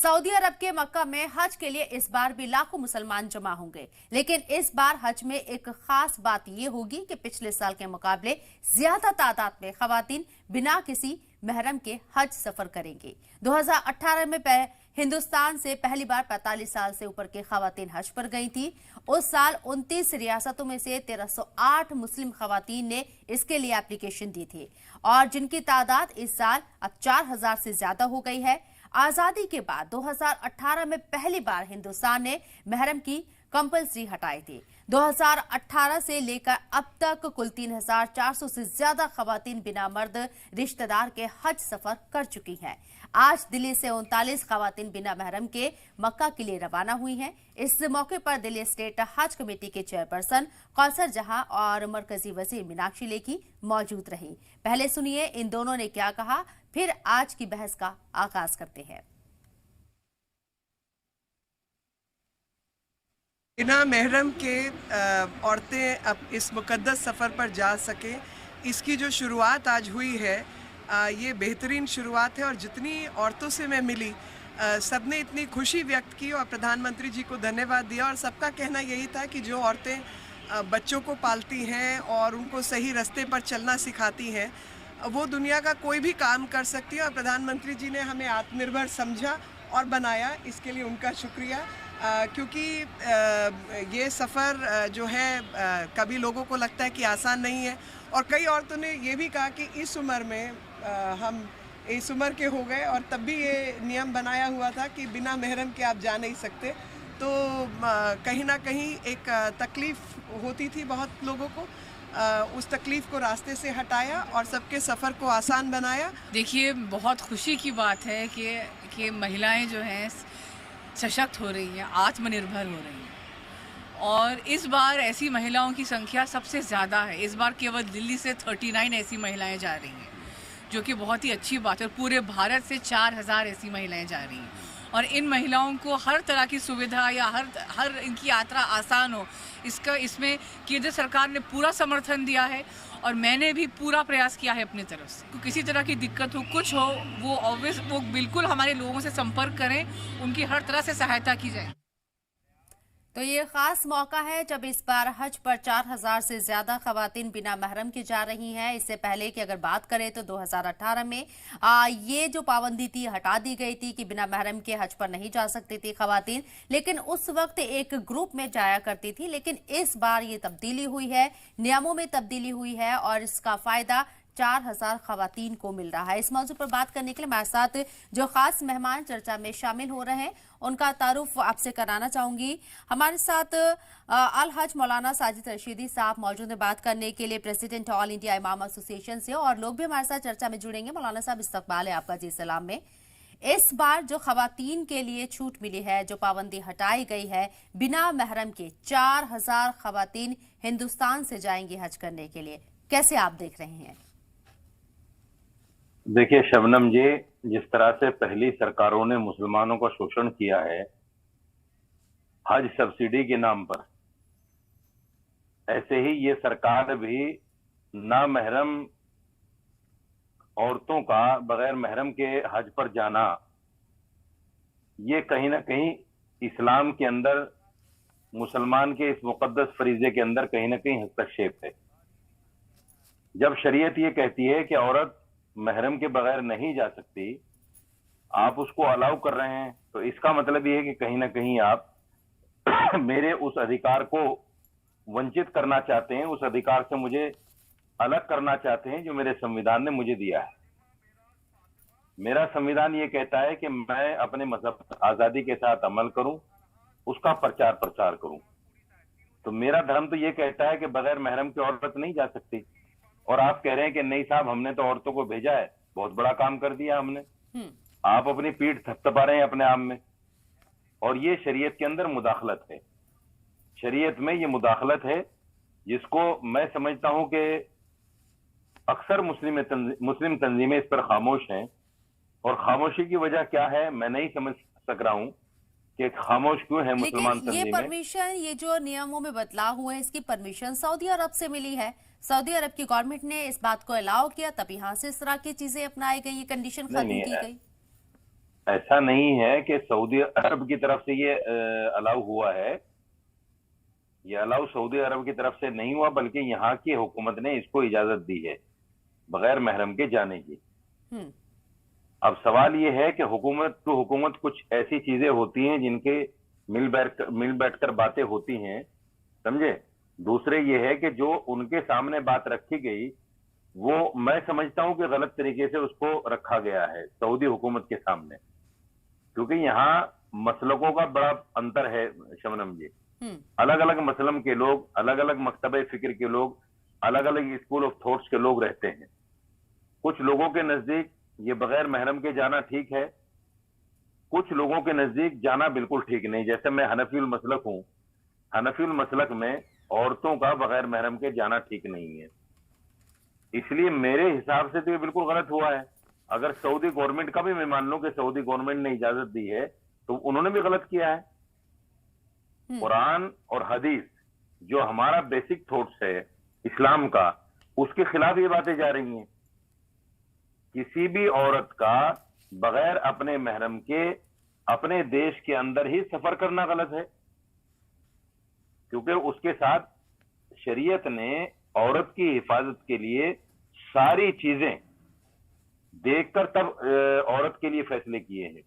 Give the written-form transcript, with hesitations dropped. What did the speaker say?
Saudi अरब के मक्का में हज के लिए इस बार भी लाखों मुसलमान जमा होंगे, लेकिन इस बार हज में एक खास बात यह होगी कि पिछले साल के मुकाबले ज्यादा तादाद में खवातीन बिना किसी महरम के हज सफर करेंगी। 2018 में हिंदुस्तान से पहली बार 45 साल से ऊपर के खवातीन हज पर गई थी। उस साल 29 रियासतों में से 1308 मुस्लिम खवातीन ने इसके लिए एप्लीकेशन दी थी और जिनकी तादाद इस साल अब 4000 से ज्यादा हो गई है। आजादी के बाद 2018 में पहली बार हिंदुस्तान ने महरम की कंपल्सरी हटाई थी। 2018 से लेकर अब तक कुल 3400 से ज्यादा खवातीन बिना मर्द रिश्तेदार के हज सफर कर चुकी हैं। आज दिल्ली से 39 खवातीन बिना महरम के मक्का के लिए रवाना हुई हैं। इस मौके पर दिल्ली स्टेट हज कमेटी के चेयरपर्सन कौसर जहां और मरकजी वजीर मीनाक्षी लेखी मौजूद रही। पहले सुनिए इन दोनों ने क्या कहा, फिर आज की बहस का आगाज करते हैं। बिना महरम के औरतें अब इस मुकद्दस सफ़र पर जा सकें, इसकी जो शुरुआत आज हुई है ये बेहतरीन शुरुआत है। और जितनी औरतों से मैं मिली सब ने इतनी खुशी व्यक्त की और प्रधानमंत्री जी को धन्यवाद दिया। और सबका कहना यही था कि जो औरतें बच्चों को पालती हैं और उनको सही रास्ते पर चलना सिखाती हैं, वो दुनिया का कोई भी काम कर सकती है। और प्रधानमंत्री जी ने हमें आत्मनिर्भर समझा और बनाया, इसके लिए उनका शुक्रिया। क्योंकि ये सफ़र जो है कभी लोगों को लगता है कि आसान नहीं है। और कई औरतों ने ये भी कहा कि इस उम्र में हम इस उम्र के हो गए और तब भी ये नियम बनाया हुआ था कि बिना महरम के आप जा नहीं सकते। तो कहीं ना कहीं एक तकलीफ़ होती थी बहुत लोगों को, उस तकलीफ़ को रास्ते से हटाया और सबके सफ़र को आसान बनाया। देखिए, बहुत खुशी की बात है कि महिलाएं जो हैं सशक्त हो रही हैं, आत्मनिर्भर हो रही हैं। और इस बार ऐसी महिलाओं की संख्या सबसे ज़्यादा है। इस बार केवल दिल्ली से 39 ऐसी महिलाएं जा रही हैं, जो कि बहुत ही अच्छी बात है। और पूरे भारत से 4000 ऐसी महिलाएं जा रही हैं। और इन महिलाओं को हर तरह की सुविधा या हर इनकी यात्रा आसान हो, इसमें केंद्र सरकार ने पूरा समर्थन दिया है। और मैंने भी पूरा प्रयास किया है अपनी तरफ से। तो किसी तरह की दिक्कत हो, कुछ हो, वो बिल्कुल हमारे लोगों से संपर्क करें, उनकी हर तरह से सहायता की जाए। तो ये खास मौका है जब इस बार हज पर 4000 से ज्यादा खवातीन बिना महरम की जा रही हैं। इससे पहले की अगर बात करें तो 2018 में ये जो पाबंदी थी हटा दी गई थी कि बिना महरम के हज पर नहीं जा सकती थी खवातीन, लेकिन उस वक्त एक ग्रुप में जाया करती थी। लेकिन इस बार ये तब्दीली हुई है, नियमों में तब्दीली हुई है और इसका फायदा 4000 खवातीन को मिल रहा है। इस मौजू पर बात करने के लिए हमारे साथ जो खास मेहमान चर्चा में शामिल हो रहे हैं उनका तारुफ आपसे कराना चाहूंगी। हमारे साथ अल हज मौलाना साजिद रशीदी साहब मौजूद हैं बात करने के लिए, प्रेसिडेंट ऑल इंडिया इमाम एसोसिएशन से, और लोग भी हमारे साथ चर्चा में जुड़ेंगे। मौलाना साहब, इस्तकबाल है आपका जी सलाम में। इस बार जो खवातीन के लिए छूट मिली है, जो पाबंदी हटाई गई है, बिना महरम के 4000 खवातीन हिंदुस्तान से जाएंगी हज करने के लिए, कैसे आप देख रहे हैं? देखिए शबनम जी, जिस तरह से पहली सरकारों ने मुसलमानों का शोषण किया है हज सब्सिडी के नाम पर, ऐसे ही ये सरकार भी नामहरम औरतों का बगैर महरम के हज पर जाना, ये कहीं ना कहीं इस्लाम के अंदर मुसलमान के इस मुकद्दस फरीजे के अंदर कहीं ना कहीं हस्तक्षेप है। जब शरीयत ये कहती है कि औरत महरम के बगैर नहीं जा सकती, आप उसको अलाउ कर रहे हैं, तो इसका मतलब ये है कि कहीं ना कहीं आप मेरे उस अधिकार को वंचित करना चाहते हैं, उस अधिकार से मुझे अलग करना चाहते हैं जो मेरे संविधान ने मुझे दिया है। मेरा संविधान ये कहता है कि मैं अपने मजहब आजादी के साथ अमल करूं, उसका प्रचार प्रसार करूं। तो मेरा धर्म तो ये कहता है कि बगैर महरम की औरत नहीं जा सकती। और आप कह रहे हैं कि नहीं साहब, हमने तो औरतों को भेजा है, बहुत बड़ा काम कर दिया हमने। आप अपनी पीठ थपथपा रहे हैं अपने आप में। और ये शरीयत के अंदर मुदाखलत है, शरीयत में ये मुदाखलत है, जिसको मैं समझता हूं कि अक्सर मुस्लिम तंजीमें इस पर खामोश हैं। और खामोशी की वजह क्या है मैं नहीं समझ सक रहा हूं कि खामोश क्यों है मुसलमान तंजीमें। ये परमिशन, ये जो नियमों में बदलाव हुए, इसकी परमिशन सऊदी अरब से मिली है। सऊदी अरब की गवर्नमेंट ने इस बात को अलाउ किया, तब यहाँ से इस तरह की चीजें अपनाई गई, ये कंडीशन खत्म की गई। ऐसा नहीं है कि सऊदी अरब की तरफ से ये अलाउ हुआ है। ये अलाउ सऊदी अरब की तरफ से नहीं हुआ, बल्कि यहाँ की हुकूमत ने इसको इजाजत दी है बगैर महरम के जाने की। हम्म। अब सवाल ये है कि हुकूमत टू हुकूमत कुछ ऐसी चीजें होती हैं जिनके मिल बैठकर बातें होती हैं, समझे। दूसरे ये है कि जो उनके सामने बात रखी गई वो मैं समझता हूं कि गलत तरीके से उसको रखा गया है सऊदी हुकूमत के सामने, क्योंकि यहाँ मसलकों का बड़ा अंतर है शबनम जी। अलग अलग मसलम के लोग, अलग अलग मकतबे फिक्र के लोग, अलग अलग स्कूल ऑफ थॉट्स के लोग रहते हैं। कुछ लोगों के नजदीक ये बगैर महरम के जाना ठीक है, कुछ लोगों के नजदीक जाना बिल्कुल ठीक नहीं। जैसे मैं हनफीउल मसलक हूं, हनफीउल मसलक में औरतों का बगैर महरम के जाना ठीक नहीं है, इसलिए मेरे हिसाब से तो ये बिल्कुल गलत हुआ है। अगर सऊदी गवर्नमेंट का भी मैं मान लूं कि सऊदी गवर्नमेंट ने इजाजत दी है तो उन्होंने भी गलत किया है। कुरान और हदीस जो हमारा बेसिक थॉट्स है इस्लाम का, उसके खिलाफ ये बातें जा रही हैं। किसी भी औरत का बगैर अपने महरम के अपने देश के अंदर ही सफर करना गलत है, क्योंकि उसके साथ शरीयत ने औरत की हिफाजत के लिए सारी चीजें देखकर तब औरत के लिए फैसले किए हैं।